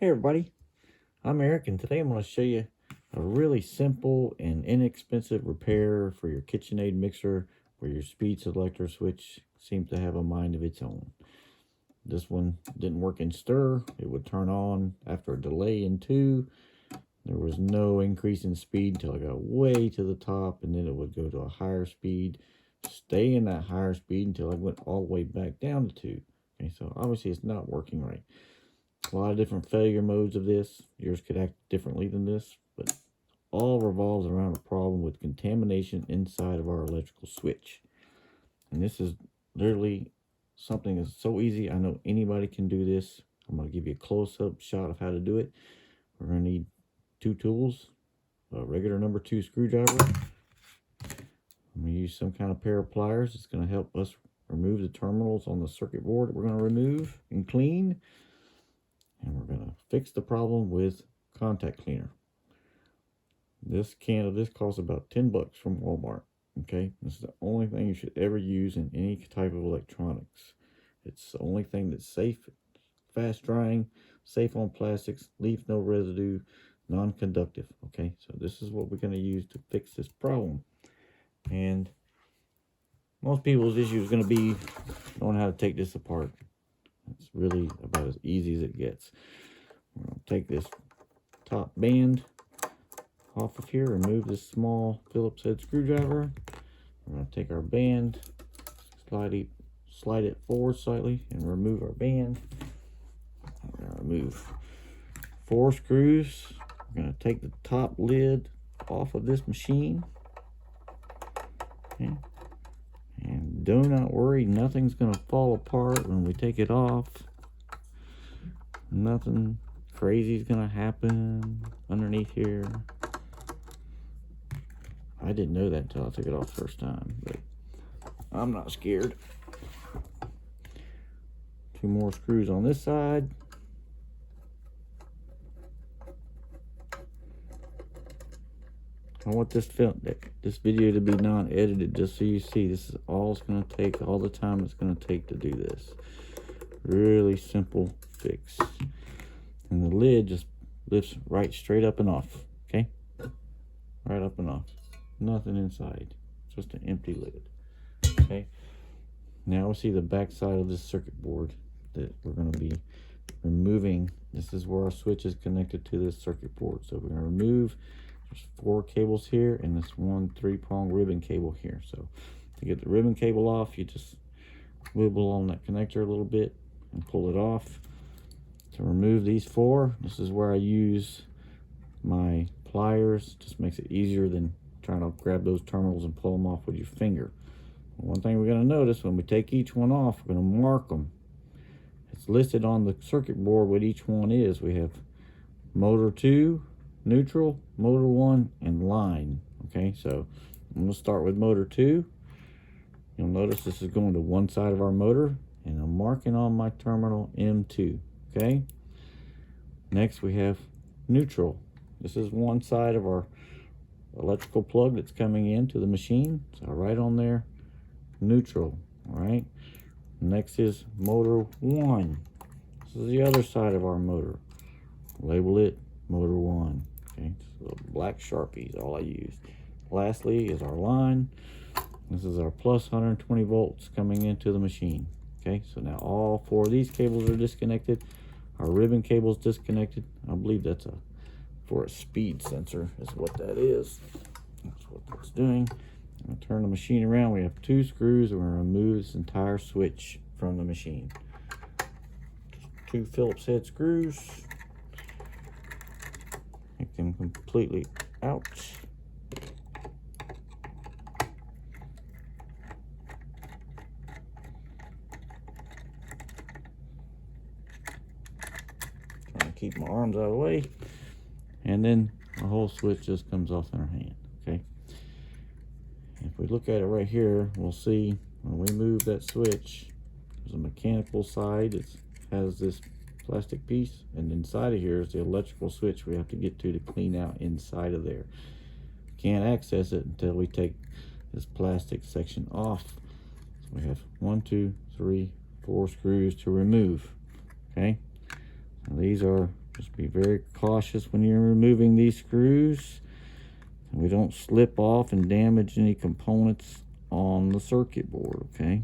Hey everybody, I'm Eric, and today I'm going to show you a really simple and inexpensive repair for your Kitchenaid mixer where your speed selector switch seems to have a mind of its own. This one didn't work in stir. It would turn on after a delay in 2. There was no increase in speed until I got way to the top, and then it would go to a higher speed, stay in that higher speed until I went all the way back down to 2. Okay, so obviously it's not working right. A lot of different failure modes of this. Yours could act differently than this, but all revolves around a problem with contamination inside of our electrical switch. And this is literally something that's so easy. I know anybody can do this. I'm going to give you a close-up shot of how to do it. We're going to need 2 tools, a regular number 2 screwdriver. I'm going to use some kind of pair of pliers. It's going to help us remove the terminals on the circuit board that we're going to remove and clean. And we're going to fix the problem with contact cleaner. This can of this costs about 10 bucks from Walmart. Okay, this is the only thing you should ever use in any type of electronics. It's the only thing that's safe, fast drying, safe on plastics, leaves no residue, non-conductive. Okay, so this is what we're going to use to fix this problem. And most people's issue is going to be knowing how to take this apart. It's really about as easy as it gets. We're going to take this top band off of here, remove this small Phillips head screwdriver. We're going to take our band, slide it forward slightly, and remove our band. We're going to remove 4 screws. We're going to take the top lid off of this machine. Okay. And do not worry, nothing's going to fall apart when we take it off. Nothing crazy is going to happen underneath here. I didn't know that until I took it off the first time, but I'm not scared. 2 more screws on this side. I want this video to be non-edited, just so you see this is all it's going to take, all the time it's going to take to do this. Really simple fix. And the lid just lifts right straight up and off. Okay, right up and off. Nothing inside, just an empty lid. Okay, now we'll see the back side of this circuit board that we're going to be removing. This is where our switch is connected to this circuit board. So we're going to remove, there's 4 cables here and this one 3-prong ribbon cable here. So to get the ribbon cable off, you just wiggle on that connector a little bit and pull it off. To remove these 4, this is where I use my pliers. Just makes it easier than trying to grab those terminals and pull them off with your finger. One thing we're going to notice when we take each one off, we're going to mark them. It's listed on the circuit board what each one is. We have motor 2, neutral, motor 1, and line. Okay, so I'm going to start with motor 2. You'll notice this is going to one side of our motor, and I'm marking on my terminal M2. Okay, next we have neutral. This is one side of our electrical plug that's coming into the machine, so right on there, neutral. All right, next is motor 1. This is the other side of our motor. Label it motor 1. Okay, so black Sharpie is all I use. Lastly is our line. This is our plus 120 volts coming into the machine. Okay, so now all 4 of these cables are disconnected. Our ribbon cable is disconnected. I believe that's for a speed sensor is what that is. That's what that's doing. I'm going to turn the machine around. We have 2 screws. We're going to remove this entire switch from the machine. Just 2 Phillips head screws. Take them completely out. Trying to keep my arms out of the way. And then the whole switch just comes off in our hand. Okay. If we look at it right here, we'll see when we move that switch, there's a mechanical side that has this plastic piece, and inside of here is the electrical switch we have to get to clean out inside of there. Can't access it until we take this plastic section off. So we have 1, 2, 3, 4 screws to remove. Okay, now these are Just be very cautious when you're removing these screws. We don't slip off and damage any components on the circuit board, okay?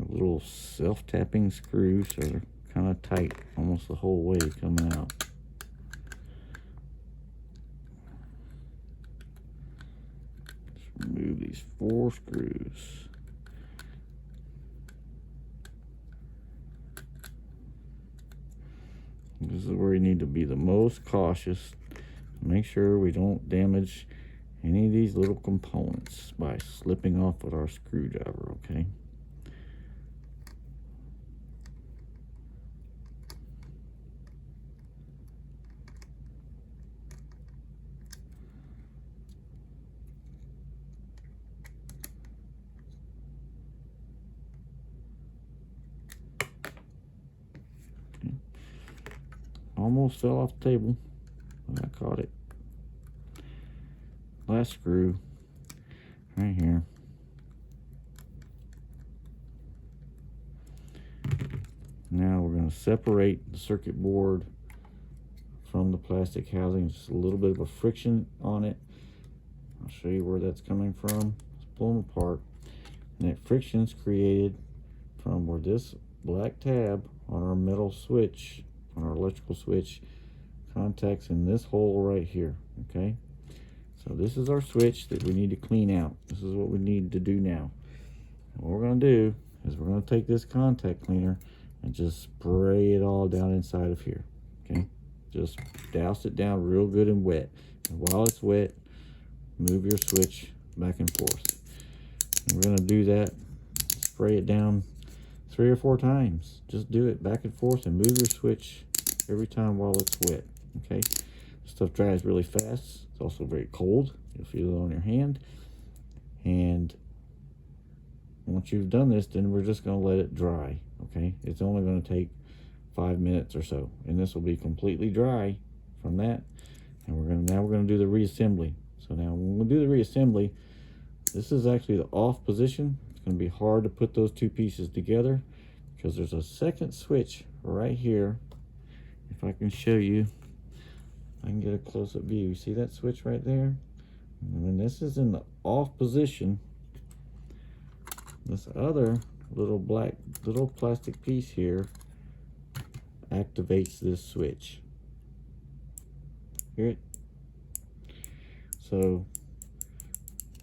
Little self-tapping screws, so they're kind of tight almost the whole way coming out. Just remove these 4 screws. This is where you need to be the most cautious. Make sure we don't damage any of these little components by slipping off with our screwdriver, okay? Almost fell off the table, but I caught it. Last screw right here. Now we're going to separate the circuit board from the plastic housing. Just a little bit of a friction on it. I'll show you where that's coming from. Let's pull them apart. And that friction is created from where this black tab on our metal switch, on our electrical switch, contacts in this hole right here, okay? So this is our switch that we need to clean out. This is what we need to do now. And what we're going to do is we're going to take this contact cleaner and just spray it all down inside of here, okay? Just douse it down real good and wet. And while it's wet, move your switch back and forth. And we're going to do that, spray it down 3 or 4 times. Just do it back and forth and move your switch every time while it's wet, okay? Stuff dries really fast. It's also very cold. You'll feel it on your hand. And once you've done this, then we're just going to let it dry, okay? It's only going to take 5 minutes or so, and this will be completely dry from that. And now we're going to do the reassembly. So now when we do the reassembly, this is actually the off position. It's going to be hard to put those 2 pieces together because there's a second switch right here. If I can show you, I can get a close-up view. You see that switch right there? And when this is in the off position, this other little plastic piece here activates this switch. Hear it? So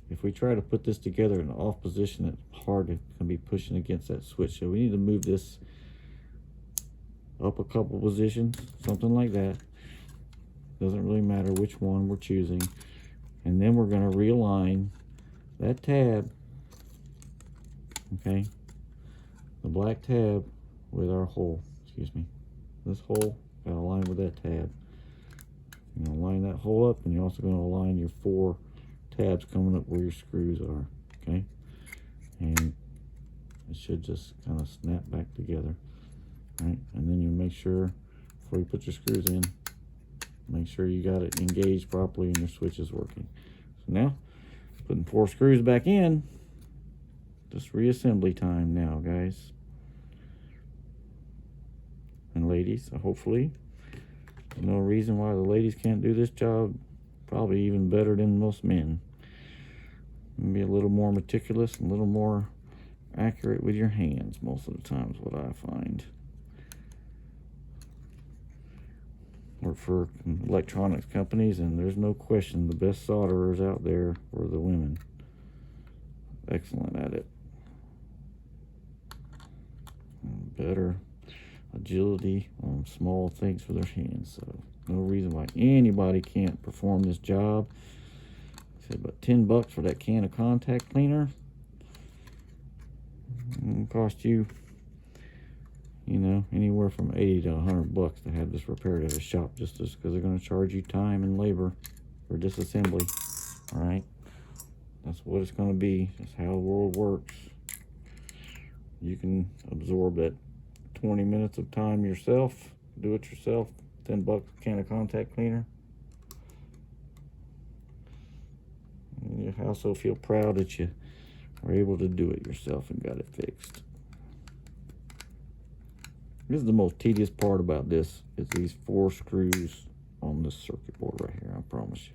if we try to put this together in the off position, it's hard. It's going to be pushing against that switch. So we need to move this up a couple positions, something like that. Doesn't really matter which one we're choosing. And then we're going to realign that tab, okay, the black tab with our hole, excuse me. This hole got to align with that tab. You're going to line that hole up, and you're also going to align your 4 tabs coming up where your screws are, okay? And it should just kind of snap back together, right? And then you make sure, before you put your screws in, make sure you got it engaged properly and your switch is working. So now, putting 4 screws back in, just reassembly time now, guys. And ladies, hopefully. There's no reason why the ladies can't do this job probably even better than most men. Be a little more meticulous and a little more accurate with your hands most of the time is what I find. Work for electronics companies, and there's no question the best solderers out there were the women. Excellent at it. Better agility on small things for their hands. So no reason why anybody can't perform this job. I said about $10 for that can of contact cleaner. It'll cost you, you know, anywhere from $80 to $100 to have this repaired at a shop, just because they're going to charge you time and labor for disassembly. All right, that's what it's going to be. That's how the world works. You can absorb that 20 minutes of time yourself, do it yourself. $10 can of contact cleaner. And you also feel proud that you were able to do it yourself and got it fixed. This is the most tedious part about this, is these 4 screws on this circuit board right here, I promise you.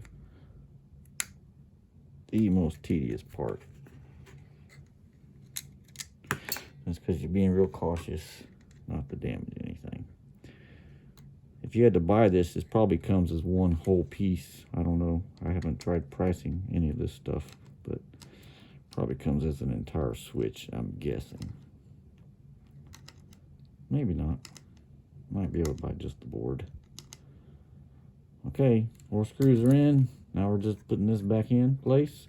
The most tedious part. That's because you're being real cautious not to damage anything. If you had to buy this, this probably comes as one whole piece. I don't know. I haven't tried pricing any of this stuff, but probably comes as an entire switch, I'm guessing. Maybe not. Might be able to buy just the board. Okay, 4 screws are in. Now we're just putting this back in place.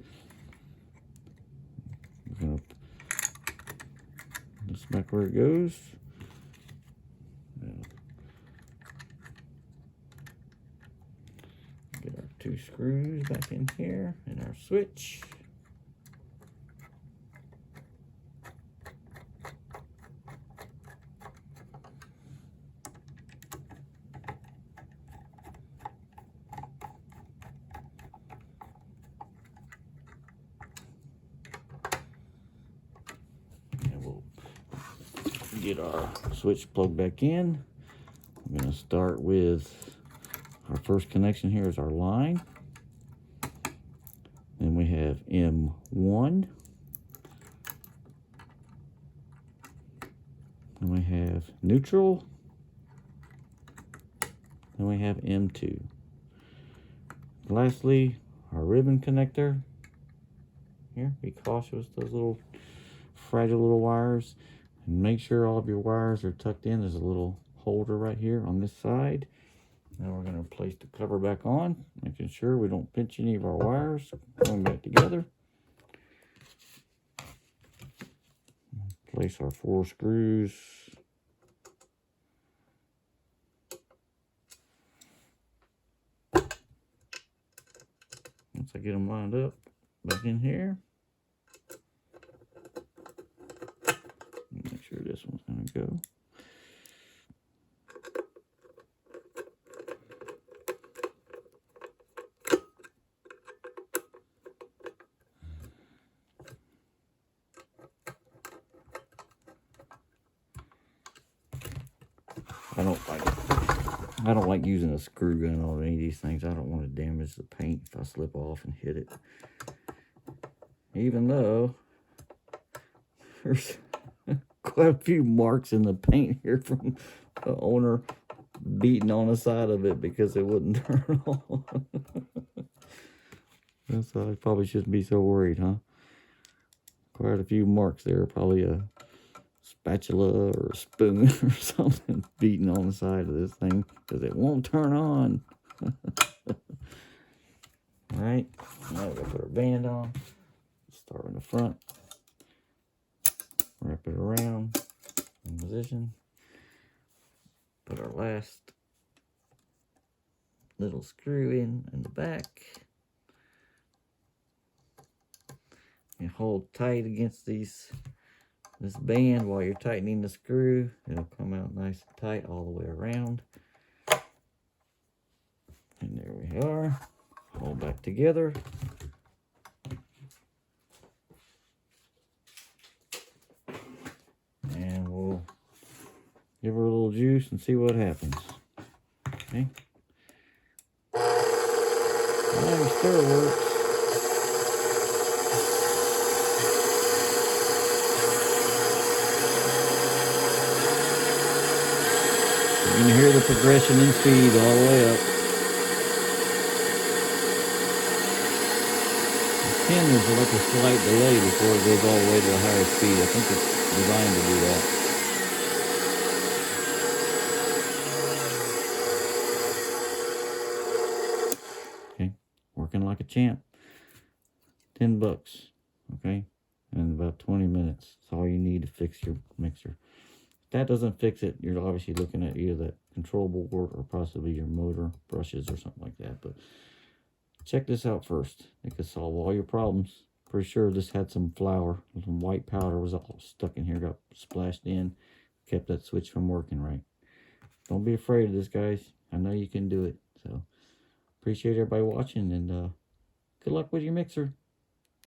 We're gonna put this back where it goes. Get our 2 screws back in here and our switch. Get our switch plugged back in. I'm going to start with our first connection. Here is our line. Then we have M1. Then we have neutral. Then we have M2. Lastly, our ribbon connector. Here, be cautious with those little fragile little wires. And make sure all of your wires are tucked in. There's a little holder right here on this side. Now we're going to place the cover back on, making sure we don't pinch any of our wires. Going back together. Place our 4 screws. Once I get them lined up, back in here. Make sure this one's going to go. I don't like using a screw gun on any of these things. I don't want to damage the paint if I slip off and hit it. Even though there's quite a few marks in the paint here from the owner beating on the side of it because it wouldn't turn on. That's why I probably shouldn't be so worried, huh? Quite a few marks there. Probably a spatula or a spoon or something beating on the side of this thing because it won't turn on. Alright, now we're going to put our band on. Start in the front. Wrap it around in position. Put our last little screw in the back. And hold tight against this band while you're tightening the screw. It'll come out nice and tight all the way around. And there we are. Hold back together. And we'll give her a little juice and see what happens. Okay. Now stir works. You can hear the progression in speed all the way up. There's like a slight delay before it goes all the way to a higher speed. I think it's designed to do that. Okay, working like a champ. $10, okay, and about 20 minutes. That's all you need to fix your mixer. If that doesn't fix it, you're obviously looking at either that control board or possibly your motor brushes or something like that. But check this out first. It could solve all your problems. Pretty sure this had some flour. Some white powder was all stuck in here, got splashed in, kept that switch from working right. Don't be afraid of this, guys. I know you can do it. So, appreciate everybody watching, and good luck with your mixer.